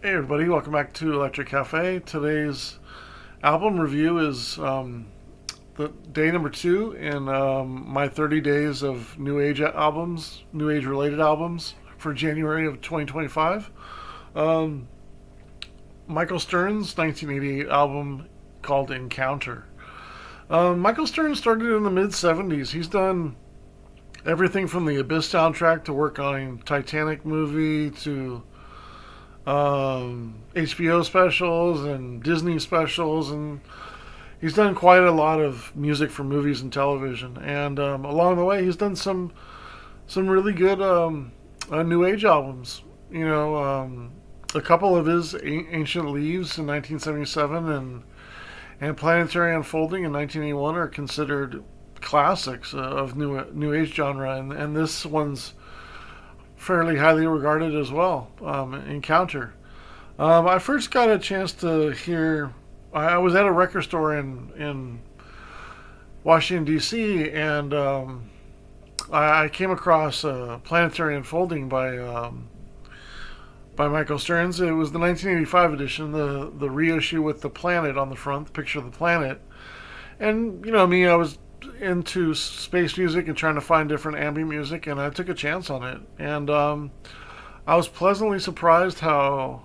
Hey everybody, welcome back to Electric Cafe. Today's album review is the day number 2 in my 30 days of New Age albums, New Age related albums for January of 2025. Um, Michael Stearns' 1988 album called Encounter. Michael Stearns started in the mid 70s. He's done everything from the Abyss soundtrack to work on Titanic movie to HBO specials and Disney specials, and he's done quite a lot of music for movies and television. And along the way, he's done some really good new age albums. A couple of his Ancient Leaves in 1977 and Planetary Unfolding in 1981 are considered classics of new age genre, and this one's fairly highly regarded as well. Encounter. I first got a chance to hear. I was at a record store in Washington D.C. and I came across Planetary Unfolding by Michael Stearns. It was the 1985 edition, the reissue with the planet on the front, the picture of the planet. And you know me, I was into space music and trying to find different ambient music, and I took a chance on it. And I was pleasantly surprised how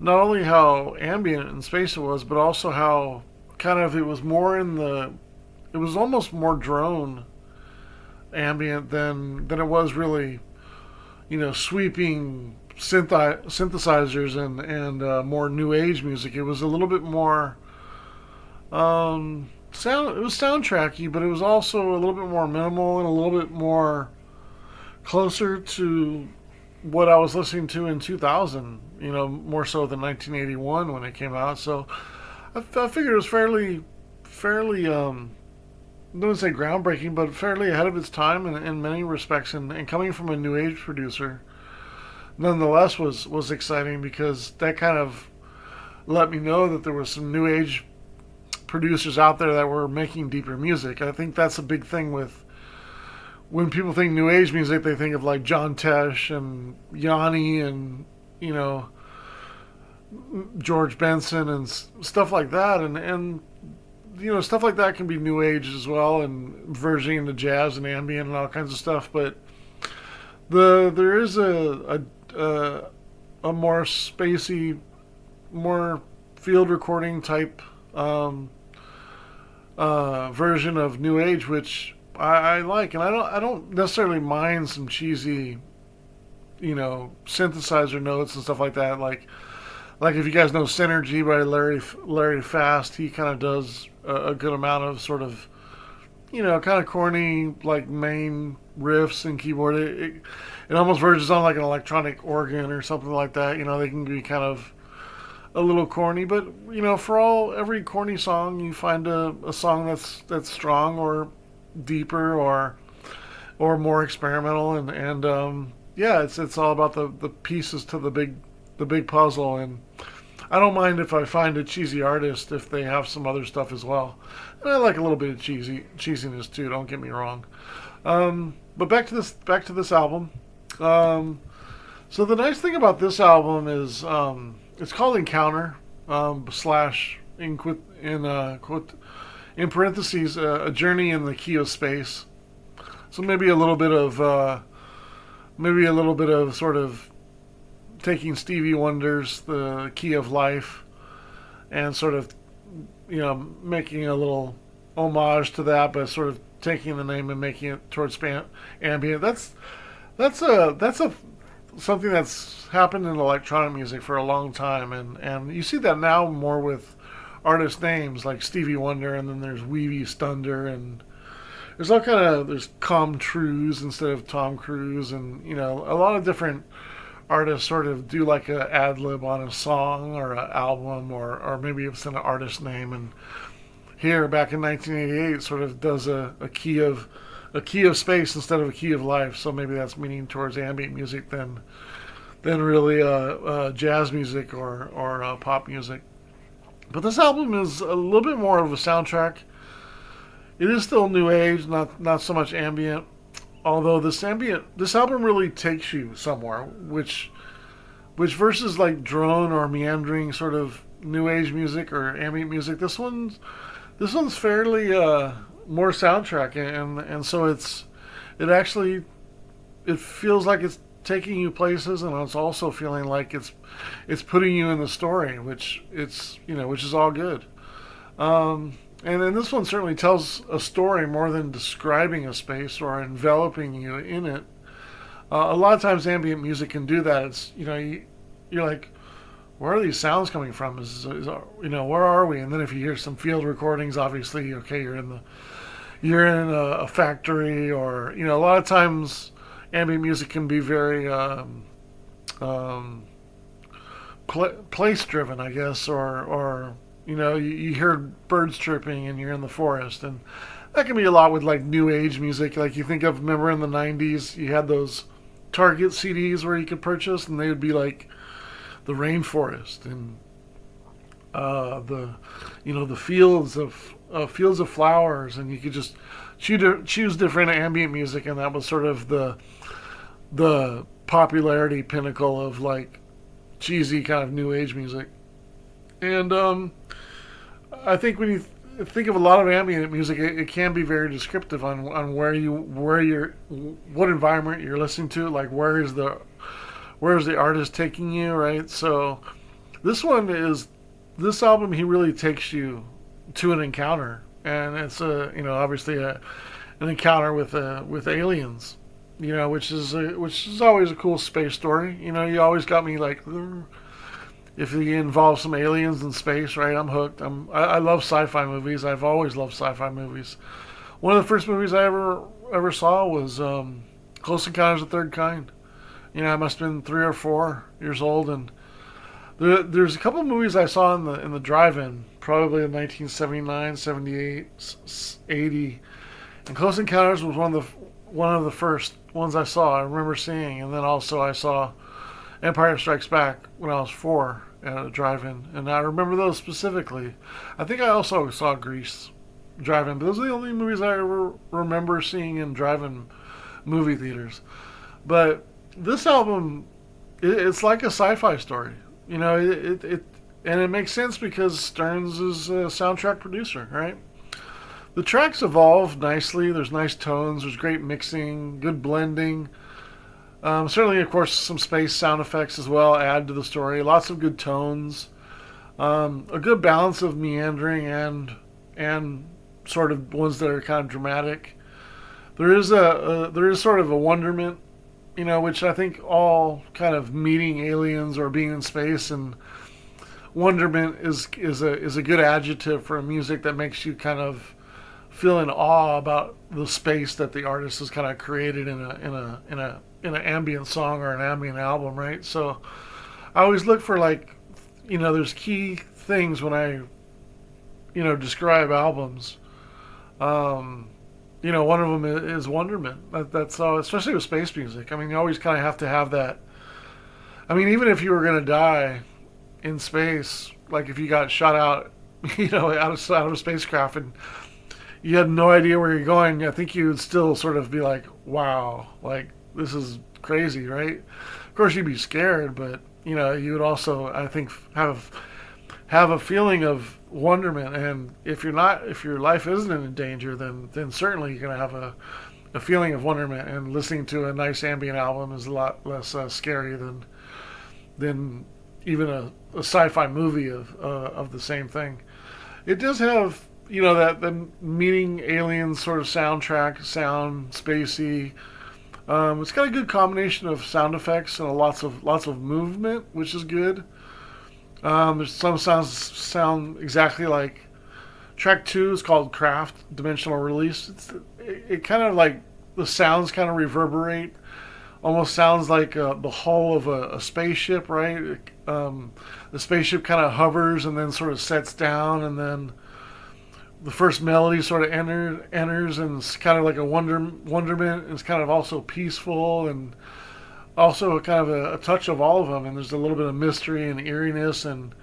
not only how ambient and space it was, but also how kind of it was more in the it was almost more drone ambient than it was really sweeping synthesizers and more new age music. It was a little bit more sound. It was soundtracky, but it was also a little bit more minimal and a little bit more closer to what I was listening to in 2000. More so than 1981 when it came out. So I figured it was fairly I don't say groundbreaking, but fairly ahead of its time in many respects. And coming from a new age producer, nonetheless, was exciting because that kind of let me know that there was some new age producers out there that were making deeper music. I think that's a big thing with when people think new age music, they think of like John Tesh and Yanni and George Benson and stuff like that, and stuff like that can be new age as well, and versioning into jazz and ambient and all kinds of stuff. But there is a more spacey, more field recording type version of new age, which I like, and I don't necessarily mind some cheesy, synthesizer notes and stuff like that. Like if you guys know Synergy by Larry Fast, he kind of does a good amount of sort of, kind of corny like main riffs and keyboard. It almost verges on like an electronic organ or something like that. They can be kind of a little corny, but for every corny song, you find a song that's strong or deeper or more experimental, and yeah, it's all about the pieces to the big puzzle. And I don't mind if I find a cheesy artist if they have some other stuff as well. And I like a little bit of cheesiness too. Don't get me wrong. But back to this album. So the nice thing about this album is it's called Encounter slash in parentheses a journey in the key of space. So maybe a little bit of sort of taking Stevie Wonder's The Key of Life and sort of making a little homage to that, but sort of taking the name and making it towards ambient. That's a something that's happened in electronic music for a long time, and you see that now more with artist names like Stevie Wonder, and then there's Weavy Stunder, and there's Com Truise instead of Tom Cruise, and a lot of different artists sort of do like a ad lib on a song or an album, or maybe it's an artist name. And here back in 1988 sort of does a key of space instead of a key of life. So maybe that's meaning towards ambient music than really jazz music or pop music. But this album is a little bit more of a soundtrack. It is still new age, not so much ambient. Although this album really takes you somewhere, which which versus like drone or meandering sort of new age music or ambient music, this one's fairly more soundtrack, and so it actually it feels like it's taking you places, and it's also feeling like it's putting you in the story, which is all good. And then this one certainly tells a story more than describing a space or enveloping you in it. A lot of times, ambient music can do that. It's you're like, where are these sounds coming from? Where are we? And then if you hear some field recordings, obviously, okay, you're in a factory, or a lot of times ambient music can be very um, place driven, I guess, or you hear birds chirping and you're in the forest, and that can be a lot with like new age music. Like you think of, remember in the '90s, you had those Target CDs where you could purchase, and they would be like the rainforest and the fields of flowers, and you could just choose different ambient music, and that was sort of the popularity pinnacle of like cheesy kind of new age music. And I think when you think of a lot of ambient music, it can be very descriptive on what environment you're listening to, like where is the artist taking you, right? So this album, he really takes you to an encounter, and it's obviously an encounter with aliens, which is always a cool space story. You always got me like, if you involve some aliens in space, right? I'm hooked. I love sci-fi movies. I've always loved sci-fi movies. One of the first movies I ever saw was Close Encounters of the Third Kind. I must have been 3 or 4 years old, and there's a couple of movies I saw in the drive-in, probably in 1979, 78, 80, and Close Encounters was one of the first ones I saw. I remember seeing, and then also I saw Empire Strikes Back when I was 4 at a drive-in, and I remember those specifically. I think I also saw Grease drive-in, but those are the only movies I ever remember seeing in drive-in movie theaters. But this album, it's like a sci-fi story. And it makes sense because Stearns is a soundtrack producer, right? The tracks evolve nicely. There's nice tones. There's great mixing, good blending. Certainly, of course, some space sound effects as well add to the story. Lots of good tones. A good balance of meandering and sort of ones that are kind of dramatic. There is sort of a wonderment, which I think all kind of meeting aliens or being in space, and wonderment is a good adjective for a music that makes you kind of feel in awe about the space that the artist has kind of created in an ambient song or an ambient album, right? So I always look for like, there's key things when I describe albums. One of them is wonderment. That's especially with space music. I mean, you always kind of have to have that. I mean, even if you were going to die in space, like if you got shot out, out of a spacecraft, and you had no idea where you're going, I think you would still sort of be like, wow, like this is crazy, right? Of course, you'd be scared, but you would also, I think, have a feeling of wonderment. And if your life isn't in danger, then certainly you're going to have a feeling of wonderment. And listening to a nice ambient album is a lot less scary than even a sci-fi movie of the same thing. It does have that the meeting aliens sort of soundtrack, sound spacey. It's got a good combination of sound effects and lots of movement, which is good. There's some sounds sound exactly like track 2 is called Craft Dimensional Release. It kind of like the sounds kind of reverberate. Almost sounds like the hull of a spaceship, right? The spaceship kind of hovers and then sort of sets down, and then the first melody sort of enters, and it's kind of like a wonderment. It's kind of also peaceful, and also kind of a touch of all of them. And there's a little bit of mystery and eeriness, and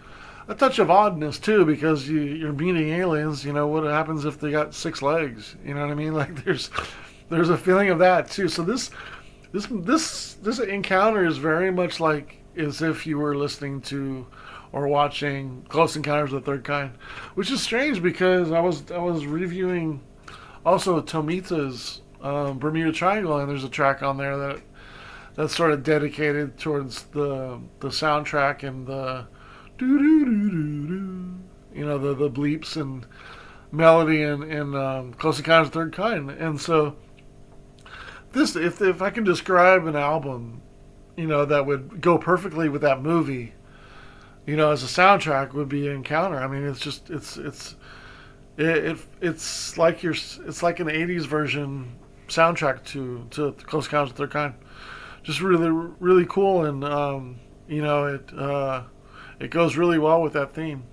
a touch of oddness too, because you're meeting aliens. What happens if they got 6 legs? You know what I mean? Like there's a feeling of that too. So this encounter is very much like as if you were listening to or watching Close Encounters of the Third Kind, which is strange because I was reviewing also Tomita's Bermuda Triangle, and there's a track on there that's sort of dedicated towards the soundtrack and the doo doo doo doo doo, the bleeps and melody in Close Encounters of the Third Kind, and so this if I can describe an album, that would go perfectly with that movie, as a soundtrack would be Encounter. I mean, it's just it's like it's like an '80s version soundtrack to Close Encounters of the Third Kind. Just really really cool, and it goes really well with that theme.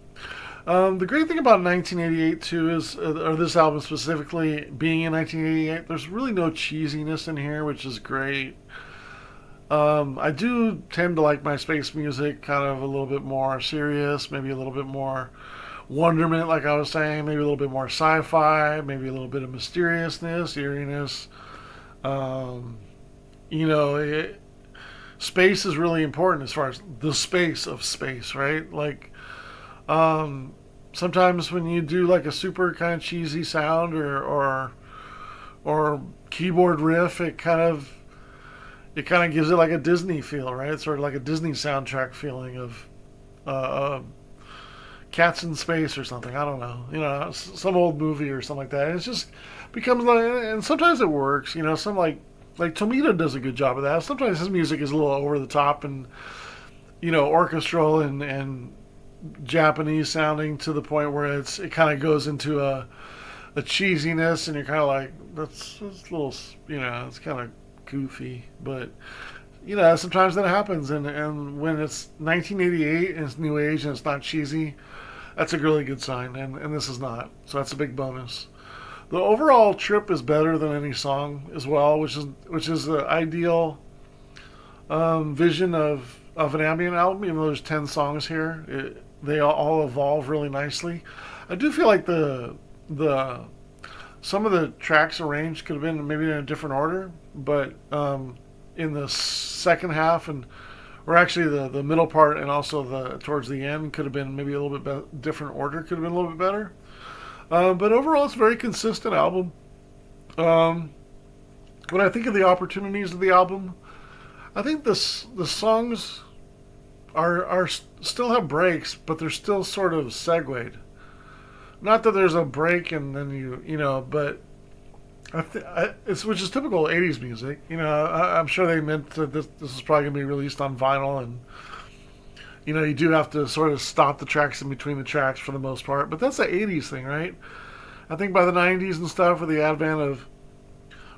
The great thing about 1988 too is, or this album specifically being in 1988, there's really no cheesiness in here, which is great. I do tend to like my space music kind of a little bit more serious, maybe a little bit more wonderment, like I was saying, maybe a little bit more sci-fi, maybe a little bit of mysteriousness, eeriness. Um, space is really important as far as the space of space, right? Like, sometimes when you do like a super kind of cheesy sound or keyboard riff, it kind of gives it like a Disney feel, right? It's sort of like a Disney soundtrack feeling of uh, Cats in Space or something. I don't know, some old movie or something like that. And it just becomes like, and sometimes it works, some like Tomita does a good job of that. Sometimes his music is a little over the top and orchestral and Japanese sounding to the point where it kind of goes into a cheesiness, and you're kind of like, that's a little, it's kind of goofy, but sometimes that happens, and when it's 1988 and it's new age and it's not cheesy, that's a really good sign, and this is not, so that's a big bonus. The overall trip is better than any song as well, which is the ideal vision of an ambient album. Even though there's 10 songs here, they all evolve really nicely. I do feel like the some of the tracks arranged could have been maybe in a different order, but in the second half or actually the middle part and also the towards the end could have been maybe a little bit different order. Could have been a little bit better. But overall, it's a very consistent album. Um, when I think of the opportunities of the album, I think the songs are still have breaks, but they're still sort of segued. Not that there's a break and then but it's which is typical '80s music. I'm sure they meant that this is probably gonna be released on vinyl, and you do have to sort of stop the tracks in between the tracks for the most part. But that's the '80s thing, right? I think by the '90s and stuff, with the advent of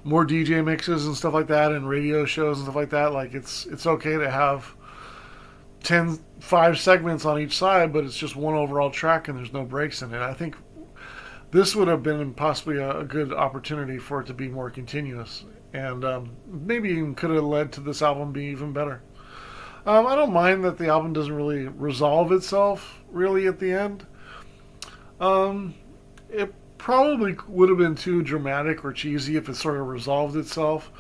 more DJ mixes and stuff like that, and radio shows and stuff like that, like it's okay to have 5 segments on each side, but it's just one overall track and there's no breaks in it. I think this would have been possibly a good opportunity for it to be more continuous, and maybe even could have led to this album being even better. I don't mind that the album doesn't really resolve itself really at the end. It probably would have been too dramatic or cheesy if it sort of resolved itself.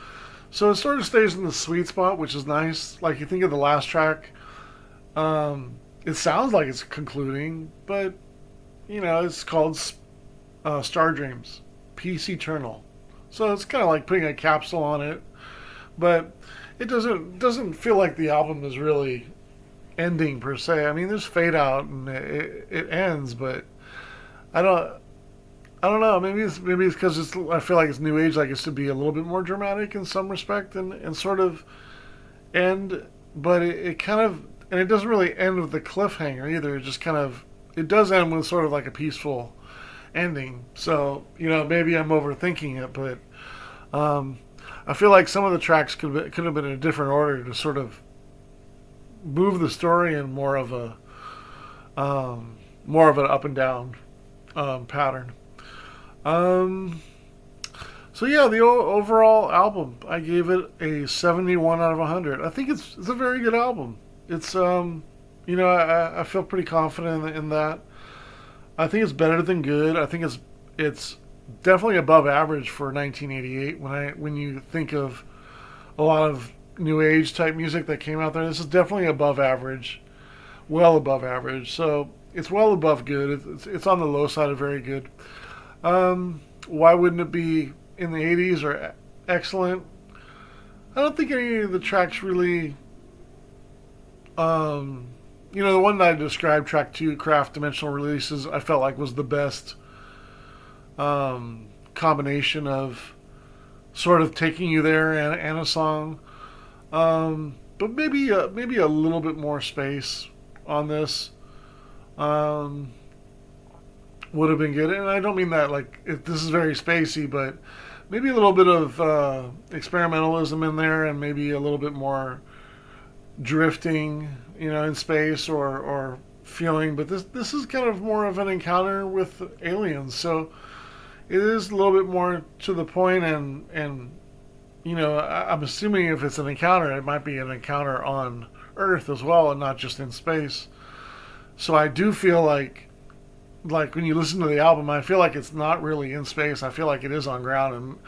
So it sort of stays in the sweet spot, which is nice. Like, you think of the last track, it sounds like it's concluding, but it's called Star Dreams, Peace Eternal. So it's kind of like putting a capsule on it, but it doesn't feel like the album is really ending per se. I mean, there's fade out and it ends, but I don't know. Maybe it's because I feel like it's new age, like it's to be a little bit more dramatic in some respect and sort of end, but it kind of, and it doesn't really end with the cliffhanger either. It just kind of, it does end with sort of like a peaceful ending. So maybe I'm overthinking it, but I feel like some of the tracks could have been in a different order to sort of move the story in more of an up and down pattern. So yeah, the overall album, I gave it a 71 out of 100. I think it's a very good album. It's I feel pretty confident in that. I think it's better than good. I think it's definitely above average for 1988 when you think of a lot of new age type music that came out there. This is definitely above average, well above average. So it's well above good. It's on the low side of very good. Why wouldn't it be in the 80s or excellent? I don't think any of the tracks really. The one that I described, track 2, Craft Dimensional Releases, I felt like was the best combination of sort of taking you there and a song. But maybe a little bit more space on this would have been good. And I don't mean that like this is very spacey, but maybe a little bit of experimentalism in there, and maybe a little bit more drifting, in space or feeling. But this is kind of more of an encounter with aliens, so it is a little bit more to the point. And I'm assuming if it's an encounter, it might be an encounter on Earth as well, and not just in space. So I do feel like when you listen to the album, I feel like it's not really in space. I feel like it is on ground. And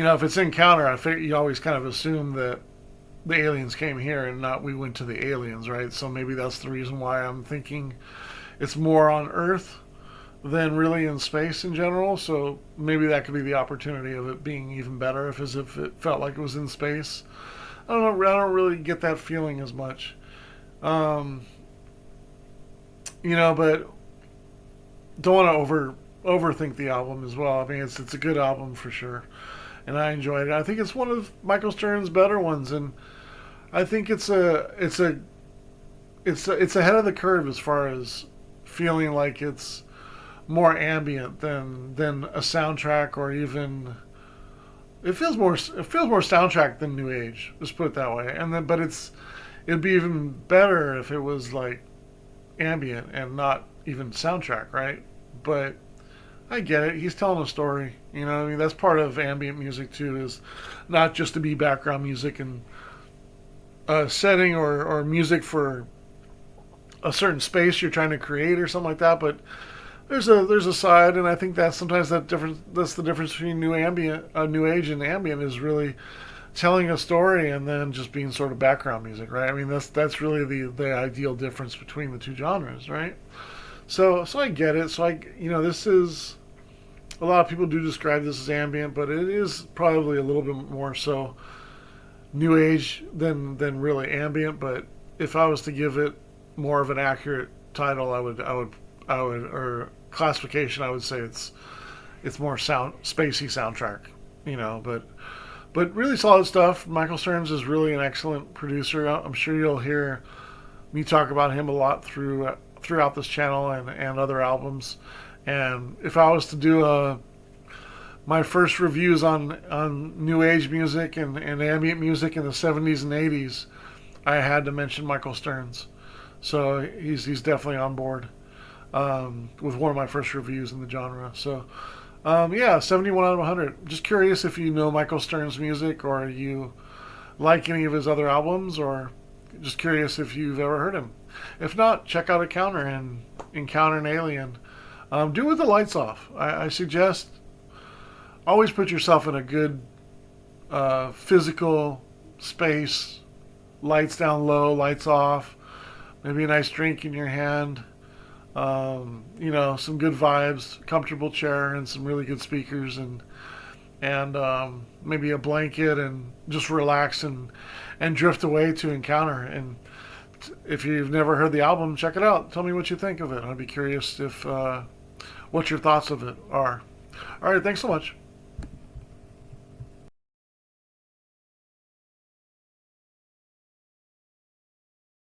if it's encounter, I think you always kind of assume that the aliens came here and not we went to the aliens, right? So maybe that's the reason why I'm thinking it's more on Earth than really in space in general. So maybe that could be the opportunity of it being even better, as if it felt like it was in space. I don't know. I don't really get that feeling as much. But don't want to overthink the album as well. I mean, it's a good album for sure, and I enjoyed it. I think it's one of Michael Stearns' better ones, and I think it's ahead of the curve as far as feeling like it's more ambient than a soundtrack, or even it feels more soundtrack than new age. Let's put it that way. And then, but it'd be even better if it was like ambient and not even soundtrack, right? But I get it. He's telling a story. I mean, that's part of ambient music too, is not just to be background music and setting or music for a certain space you're trying to create or something like that. But there's a side, and I think that's sometimes that's the difference between new age and ambient, is really telling a story and then just being sort of background music, right? I mean, that's really the ideal difference between the two genres, right? So I get it. So this is, a lot of people do describe this as ambient, but it is probably a little bit more so new age than really ambient. But if I was to give it more of an accurate title, I would or classification, I would say it's more spacey soundtrack, but really solid stuff. Michael Stearns is really an excellent producer. I'm sure you'll hear me talk about him a lot throughout this channel and other albums. And if I was to do my first reviews on new age music and ambient music in the 70s and 80s, I had to mention Michael Stearns. So he's definitely on board with one of my first reviews in the genre. So 71 out of 100. Just curious if you know Michael Stearns' music, or you like any of his other albums, or just curious if you've ever heard him. If not, check out Encounter and Encounter an Alien. Do it with the lights off. I suggest always put yourself in a good physical space. Lights down low, lights off. Maybe a nice drink in your hand. Some good vibes, comfortable chair, and some really good speakers, and maybe a blanket, and just relax and drift away to Encounter. And if you've never heard the album, check it out. Tell me what you think of it. I'd be curious if what your thoughts of it are. All right, thanks so much.